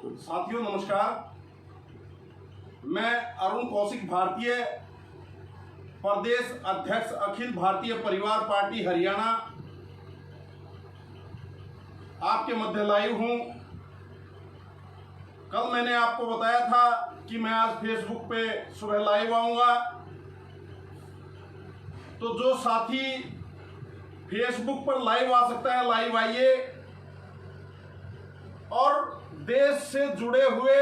साथियों नमस्कार, मैं अरुण कौशिक, भारतीय प्रदेश अध्यक्ष अखिल भारतीय परिवार पार्टी हरियाणा आपके मध्य लाइव हूं। कल मैंने आपको बताया था कि मैं आज फेसबुक पे सुबह लाइव आऊंगा, तो जो साथी फेसबुक पर लाइव आ सकता है लाइव आइए और देश से जुड़े हुए,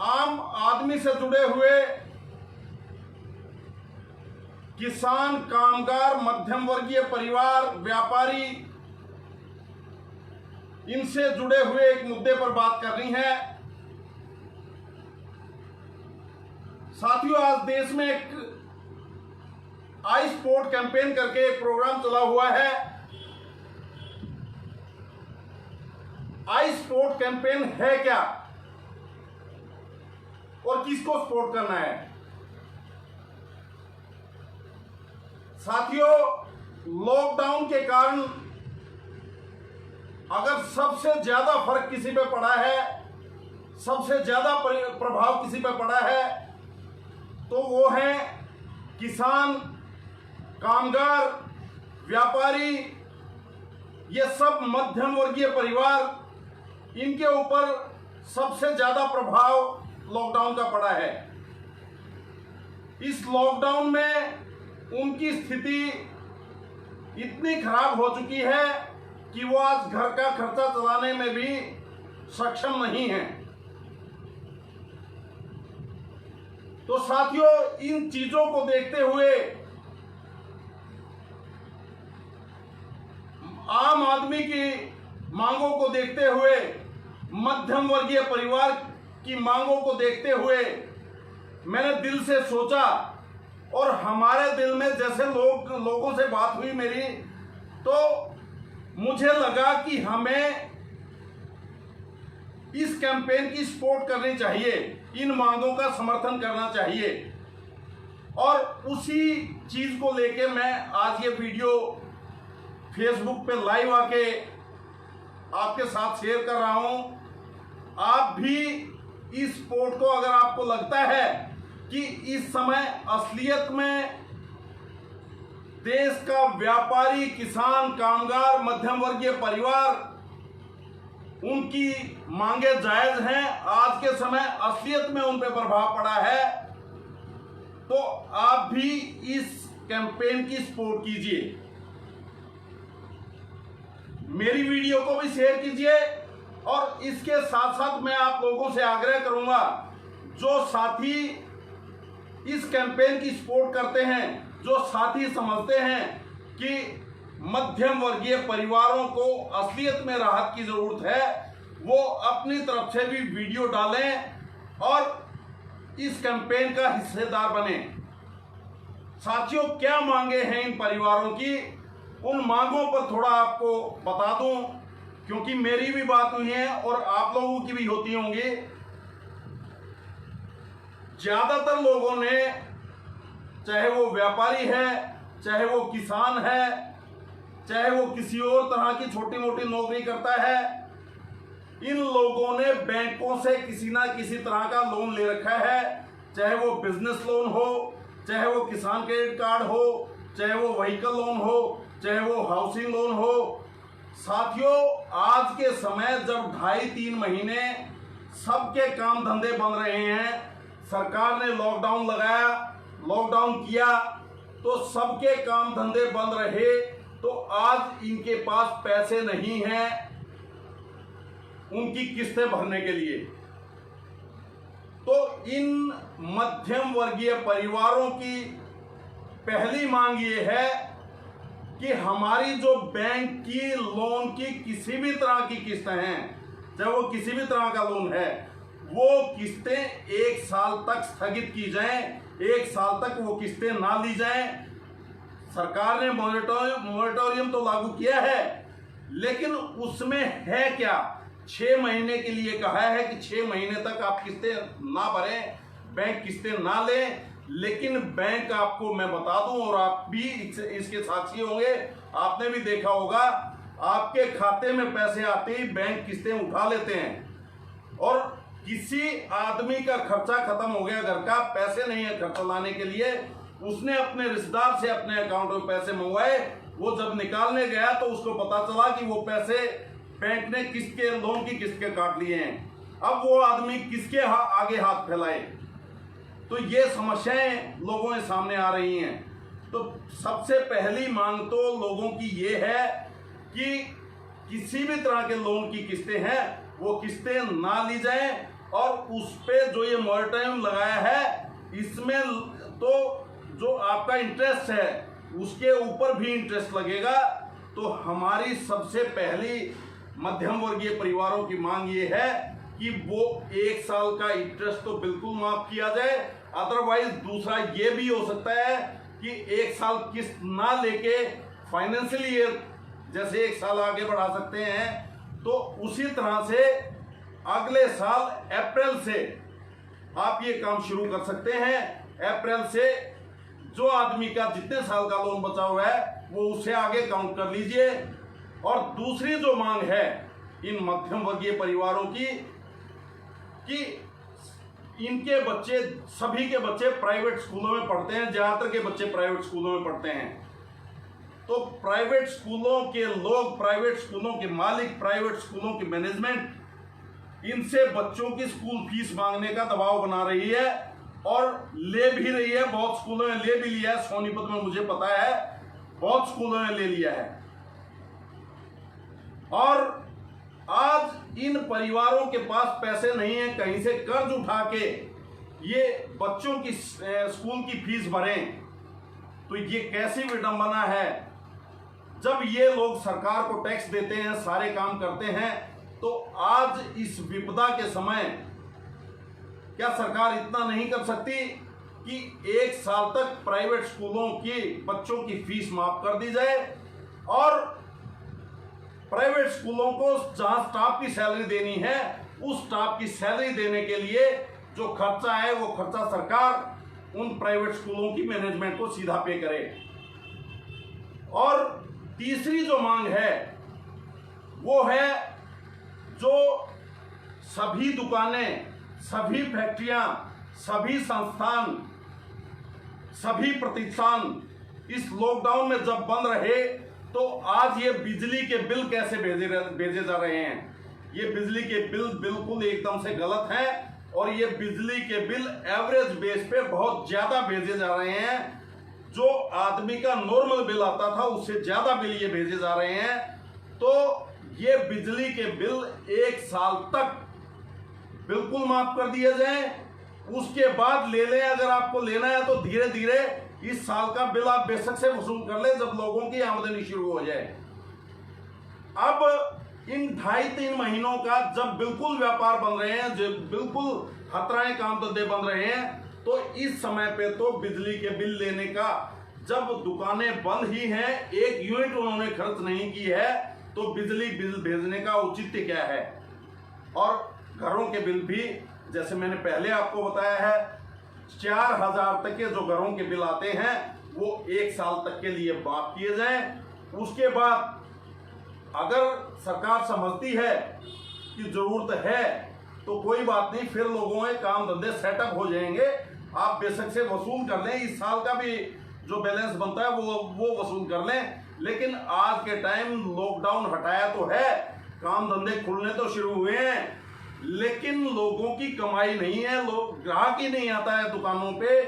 आम आदमी से जुड़े हुए, किसान, कामगार, मध्यम वर्गीय परिवार, व्यापारी, इनसे जुड़े हुए एक मुद्दे पर बात करनी है। साथियों, आज देश में एक आई स्पोर्ट कैंपेन करके एक प्रोग्राम चला हुआ है। आई स्पोर्ट कैंपेन है क्या और किसको सपोर्ट करना है? साथियों, लॉकडाउन के कारण अगर सबसे ज्यादा फर्क किसी पे पड़ा है, सबसे ज्यादा प्रभाव किसी पे पड़ा है, तो वो है किसान, कामगार, व्यापारी, ये सब मध्यम वर्गीय परिवार, इनके ऊपर सबसे ज्यादा प्रभाव लॉकडाउन का पड़ा है। इस लॉकडाउन में उनकी स्थिति इतनी खराब हो चुकी है कि वो आज घर का खर्चा चलाने में भी सक्षम नहीं है। तो साथियों, इन चीजों को देखते हुए आम आदमी की मांगों को देखते हुए, मध्यम वर्गीय परिवार की मांगों को देखते हुए मैंने दिल से सोचा और हमारे दिल में जैसे लोगों से बात हुई मेरी, तो मुझे लगा कि हमें इस कैंपेन की सपोर्ट करनी चाहिए, इन मांगों का समर्थन करना चाहिए। और उसी चीज को लेके मैं आज ये वीडियो फेसबुक पे लाइव आके आपके साथ शेयर कर रहा हूं। आप भी इस स्पोर्ट को, अगर आपको लगता है कि इस समय असलियत में देश का व्यापारी, किसान, कामगार, मध्यम वर्गीय परिवार, उनकी मांगे जायज हैं, आज के समय असलियत में उन पर प्रभाव पड़ा है, तो आप भी इस कैंपेन की सपोर्ट कीजिए। मेरी वीडियो को भी शेयर कीजिए और इसके साथ साथ मैं आप लोगों से आग्रह करूंगा, जो साथी इस कैंपेन की सपोर्ट करते हैं, जो साथी समझते हैं कि मध्यम वर्गीय परिवारों को असलियत में राहत की जरूरत है, वो अपनी तरफ से भी वीडियो डालें और इस कैंपेन का हिस्सेदार बने। साथियों, क्या मांगे हैं इन परिवारों की, उन मांगों पर थोड़ा आपको बता दूं, क्योंकि मेरी भी बात हुई है और आप लोगों की भी होती होंगी। ज्यादातर लोगों ने, चाहे वो व्यापारी है, चाहे वो किसान है, चाहे वो किसी और तरह की छोटी मोटी नौकरी करता है, इन लोगों ने बैंकों से किसी ना किसी तरह का लोन ले रखा है। चाहे वो बिजनेस लोन हो, चाहे वो किसान क्रेडिट कार्ड हो, चाहे वो व्हीकल लोन हो, चाहे वो हाउसिंग लोन हो। साथियों, आज के समय जब 2.5-3 महीने सबके काम धंधे बंद रहे हैं, सरकार ने लॉकडाउन लगाया, लॉकडाउन किया, तो सबके काम धंधे बंद रहे, तो आज इनके पास पैसे नहीं हैं उनकी किस्तें भरने के लिए। तो इन मध्यम वर्गीय परिवारों की पहली मांग ये है कि हमारी जो बैंक की लोन की किसी भी तरह की किस्तें हैं, चाहे वो किसी भी तरह का लोन है, वो किस्तें 1 साल तक स्थगित की जाएं, 1 साल तक वो किस्तें ना ली जाएं। सरकार ने मॉरेटोरियम तो लागू किया है, लेकिन उसमें है क्या? 6 महीने के लिए कहा है कि 6 महीने तक आप किस्तें ना भरें, बैंक किस्तें ना लें, लेकिन बैंक आपको मैं बता दूं, और आप भी इसके साक्षी होंगे, आपने भी देखा होगा, आपके खाते में पैसे आते ही बैंक किस्तें उठा लेते हैं। और किसी आदमी का खर्चा खत्म हो गया, घर का पैसे नहीं है खर्चा लाने के लिए, उसने अपने रिश्तेदार से अपने अकाउंट में पैसे मंगवाए, वो जब निकालने गया तो उसको पता चला कि वो पैसे बैंक ने किसके लोन की किस्त के काट लिए हैं। अब वो आदमी किसके आगे हाथ फैलाए। तो ये समस्याएं लोगों के सामने आ रही हैं। तो सबसे पहली मांग तो लोगों की ये है कि किसी भी तरह के लोन की किस्तें हैं वो किस्तें ना ली जाएं, और उस पे जो ये मॉरेटोरियम लगाया है इसमें तो जो आपका इंटरेस्ट है उसके ऊपर भी इंटरेस्ट लगेगा। तो हमारी सबसे पहली मध्यम वर्गीय परिवारों की मांग ये है कि वो 1 साल का इंटरेस्ट तो बिल्कुल माफ किया जाए। अदरवाइज दूसरा ये भी हो सकता है कि 1 साल किस्त ना लेके फाइनेंशियल ईयर जैसे 1 साल आगे बढ़ा सकते हैं, तो उसी तरह से अगले साल अप्रैल से आप ये काम शुरू कर सकते हैं। अप्रैल से जो आदमी का जितने साल का लोन बचा हुआ है वो उसे आगे काउंट कर लीजिए। और दूसरी जो मांग है इन मध्यम वर्गीय परिवारों की कि इनके बच्चे, सभी के बच्चे प्राइवेट स्कूलों में पढ़ते हैं, ज्यादातर के बच्चे प्राइवेट स्कूलों में पढ़ते हैं। तो प्राइवेट स्कूलों के लोग, प्राइवेट स्कूलों के मालिक, प्राइवेट स्कूलों की मैनेजमेंट इनसे बच्चों की स्कूल फीस मांगने का दबाव बना रही है और ले भी रही है। बहुत स्कूलों में ले भी लिया है, सोनीपत में मुझे पता है बहुत स्कूलों में ले लिया है। और आज इन परिवारों के पास पैसे नहीं है, कहीं से कर्ज उठा के ये बच्चों की स्कूल की फीस भरें, तो ये कैसी विडंबना है। जब ये लोग सरकार को टैक्स देते हैं, सारे काम करते हैं, तो आज इस विपदा के समय क्या सरकार इतना नहीं कर सकती कि 1 साल तक प्राइवेट स्कूलों की बच्चों की फीस माफ कर दी जाए, और प्राइवेट स्कूलों को जहां स्टाफ की सैलरी देनी है उस स्टाफ की सैलरी देने के लिए जो खर्चा है वो खर्चा सरकार उन प्राइवेट स्कूलों की मैनेजमेंट को सीधा पे करे। और तीसरी जो मांग है वो है जो सभी दुकानें, सभी फैक्ट्रियां, सभी संस्थान, सभी प्रतिष्ठान इस लॉकडाउन में जब बंद रहे तो आज ये बिजली के बिल कैसे भेजे जा रहे हैं। ये बिजली के बिल बिल्कुल एकदम से गलत है, और ये बिजली के बिल एवरेज बेस पे बहुत ज्यादा भेजे जा रहे हैं। जो आदमी का नॉर्मल बिल आता था उससे ज्यादा बिल ये भेजे जा रहे हैं। तो ये बिजली के बिल 1 साल तक बिल्कुल माफ कर दिए जाए, उसके बाद ले लें। अगर आपको लेना है तो धीरे धीरे इस साल का बिल आप बेशक से वसूल कर ले जब लोगों की आमदनी शुरू हो जाए। अब इन 2.5-3 महीनों का जब बिल्कुल व्यापार बन रहे हैं, जब बिल्कुल खतराएं काम धंधे बन रहे हैं, तो इस समय पे तो बिजली के बिल लेने का, जब दुकानें बंद ही हैं, 1 यूनिट उन्होंने खर्च नहीं की है, तो बिजली बिल भेजने का औचित्य क्या है। और घरों के बिल भी जैसे मैंने पहले आपको बताया है 4000 तक के जो घरों के बिल आते हैं वो 1 साल तक के लिए माफ किए जाएं। उसके बाद अगर सरकार समझती है कि जरूरत है तो कोई बात नहीं, फिर लोगों के काम धंधे सेटअप हो जाएंगे, आप बेशक से वसूल कर लें। इस साल का भी जो बैलेंस बनता है वो वसूल कर लें। लेकिन आज के टाइम लॉकडाउन हटाया तो है, काम धंधे खुलने तो शुरू हुए हैं, लेकिन लोगों की कमाई नहीं है, लोग ग्राहक ही नहीं आता है दुकानों पे,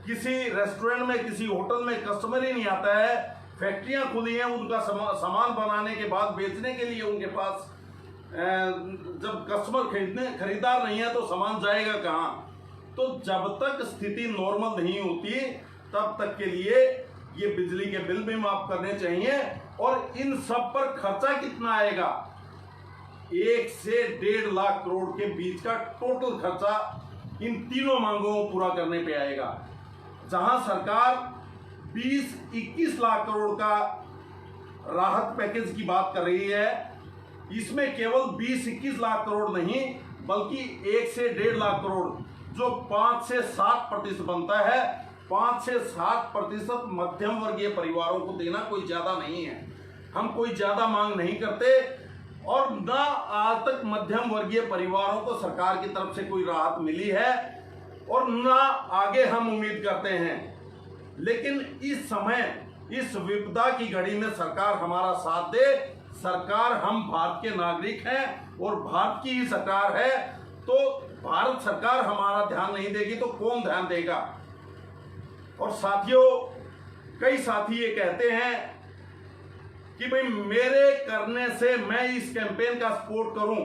किसी रेस्टोरेंट में, किसी होटल में कस्टमर ही नहीं आता है। फैक्ट्रियां खुली हैं, उनका सामान बनाने के बाद बेचने के लिए उनके पास जब कस्टमर खरीदार नहीं है तो सामान जाएगा कहाँ। तो जब तक स्थिति नॉर्मल नहीं होती तब तक के लिए ये बिजली के बिल भी माफ करने चाहिए। और इन सब पर खर्चा कितना आएगा, 1 से 1.5 लाख करोड़ के बीच का टोटल खर्चा इन तीनों मांगों को पूरा करने पे आएगा। जहां सरकार 20-21 लाख करोड़ का राहत पैकेज की बात कर रही है, इसमें केवल 20-21 लाख करोड़ नहीं बल्कि 1 से 1.5 लाख करोड़ जो 5 से 7% बनता है, 5 से 7% मध्यम वर्गीय परिवारों को देना कोई ज्यादा नहीं है। हम कोई ज्यादा मांग नहीं करते और ना आज तक मध्यम वर्गीय परिवारों को सरकार की तरफ से कोई राहत मिली है और ना आगे हम उम्मीद करते हैं। लेकिन इस समय इस विपदा की घड़ी में सरकार हमारा साथ दे। सरकार, हम भारत के नागरिक हैं और भारत की ही सरकार है, तो भारत सरकार हमारा ध्यान नहीं देगी तो कौन ध्यान देगा। और साथियों, कई साथी ये कहते हैं कि भाई मेरे करने से मैं इस कैंपेन का सपोर्ट करूं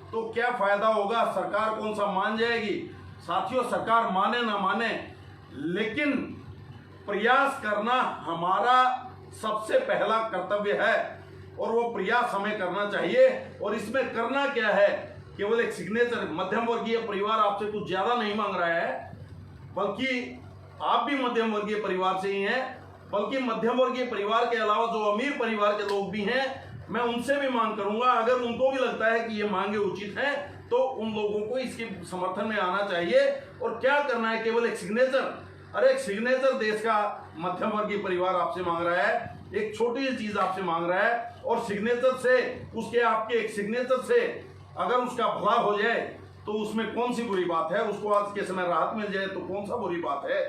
तो क्या फायदा होगा, सरकार कौन सा मान जाएगी। साथियों, सरकार माने ना माने, लेकिन प्रयास करना हमारा सबसे पहला कर्तव्य है और वो प्रयास हमें करना चाहिए। और इसमें करना क्या है, केवल एक सिग्नेचर। मध्यम वर्गीय परिवार आपसे कुछ ज्यादा नहीं मांग रहा है, बल्कि आप भी मध्यम वर्गीय परिवार से ही हैं, बल्कि मध्यम वर्गीय परिवार के अलावा जो अमीर परिवार के लोग भी हैं, मैं उनसे भी मांग करूंगा, अगर उनको भी लगता है कि ये मांगे उचित है तो उन लोगों को इसके समर्थन में आना चाहिए। और क्या करना है, केवल एक सिग्नेचर। अरे एक सिग्नेचर देश का मध्यम वर्गीय परिवार आपसे मांग रहा है, एक छोटी सी चीज आपसे मांग रहा है, और सिग्नेचर से, उसके आपके एक सिग्नेचर से अगर उसका भला हो जाए तो उसमें कौन सी बुरी बात है, उसको आज के समय राहत मिल जाए तो कौन सा बुरी बात है।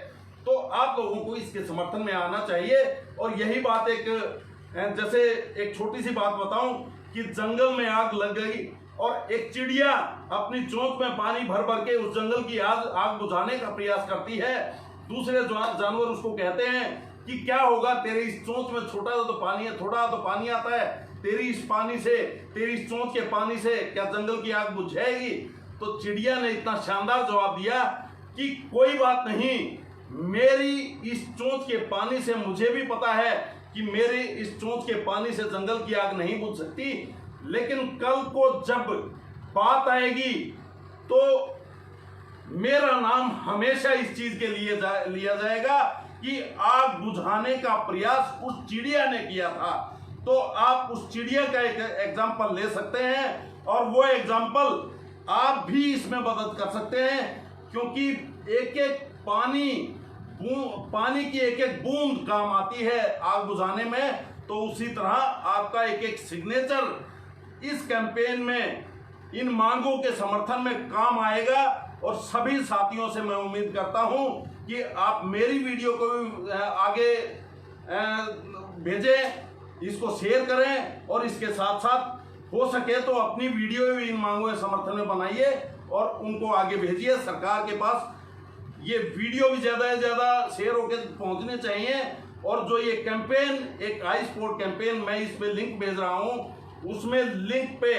तो आप लोगों को इसके समर्थन में आना चाहिए। और यही बात, एक जैसे एक छोटी सी बात बताऊं कि जंगल में आग लग गई और एक चिड़िया अपनी चोंच में पानी भर भर के उस जंगल की आग बुझाने का प्रयास करती है। दूसरे जानवर उसको कहते हैं कि क्या होगा, तेरे इस चोंच में छोटा तो पानी है, थोड़ा तो पानी आता है, तेरी इस पानी से, तेरी इस चोंच के पानी से क्या जंगल की आग बुझ जाएगी। तो चिड़िया ने इतना शानदार जवाब दिया कि कोई बात नहीं, मेरी इस चोंच के पानी से मुझे भी पता है कि मेरे इस चोंच के पानी से जंगल की आग नहीं बुझ सकती, लेकिन कल को जब बात आएगी तो मेरा नाम हमेशा इस चीज के लिए लिया जाएगा कि आग बुझाने का प्रयास उस चिड़िया ने किया था। तो आप उस चिड़िया का एक एग्जाम्पल ले सकते हैं और वो एग्जाम्पल आप भी इसमें मदद कर सकते हैं, क्योंकि एक एक पानी की एक एक बूंद काम आती है आग बुझाने में। तो उसी तरह आपका एक एक सिग्नेचर इस कैंपेन में इन मांगों के समर्थन में काम आएगा। और सभी साथियों से मैं उम्मीद करता हूं कि आप मेरी वीडियो को भी आगे भेजें, इसको शेयर करें और इसके साथ साथ हो सके तो अपनी वीडियो भी इन मांगों के समर्थन में बनाइए और उनको आगे भेजिए। सरकार के पास ये वीडियो भी ज़्यादा से ज़्यादा शेयर होकर पहुंचने चाहिए। और जो ये कैंपेन, एक आई स्पोर्ट कैंपेन, मैं इस पे लिंक भेज रहा हूं, उसमें लिंक पे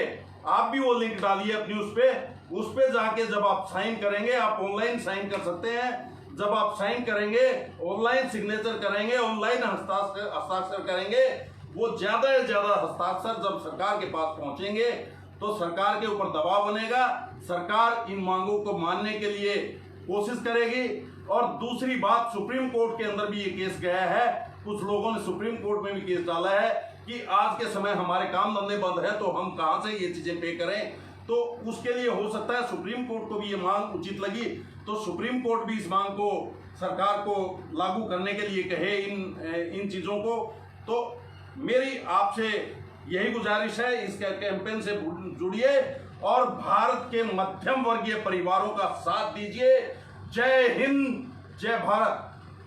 आप भी वो लिंक डालिए अपनी, उस पे जाके जब आप साइन करेंगे, आप ऑनलाइन साइन कर सकते हैं। जब आप साइन करेंगे, ऑनलाइन सिग्नेचर करेंगे, ऑनलाइन हस्ताक्षर करेंगे, वो ज़्यादा से ज़्यादा हस्ताक्षर जब सरकार के पास पहुंचेंगे तो सरकार के ऊपर दबाव बनेगा, सरकार इन मांगों को मानने के लिए कोशिश करेगी। और दूसरी बात, सुप्रीम कोर्ट के अंदर भी ये केस गया है, कुछ लोगों ने सुप्रीम कोर्ट में भी केस डाला है कि आज के समय हमारे काम धंधे बंद है तो हम कहां से ये चीजें पे करें। तो उसके लिए हो सकता है सुप्रीम कोर्ट को भी ये मांग उचित लगी तो सुप्रीम कोर्ट भी इस मांग को सरकार को लागू करने के लिए कहे इन चीजों को। तो मेरी आपसे यही गुजारिश है, इस कैंपेन से जुड़िए और भारत के मध्यम वर्गीय परिवारों का साथ दीजिए। जय हिंद, जय भारत।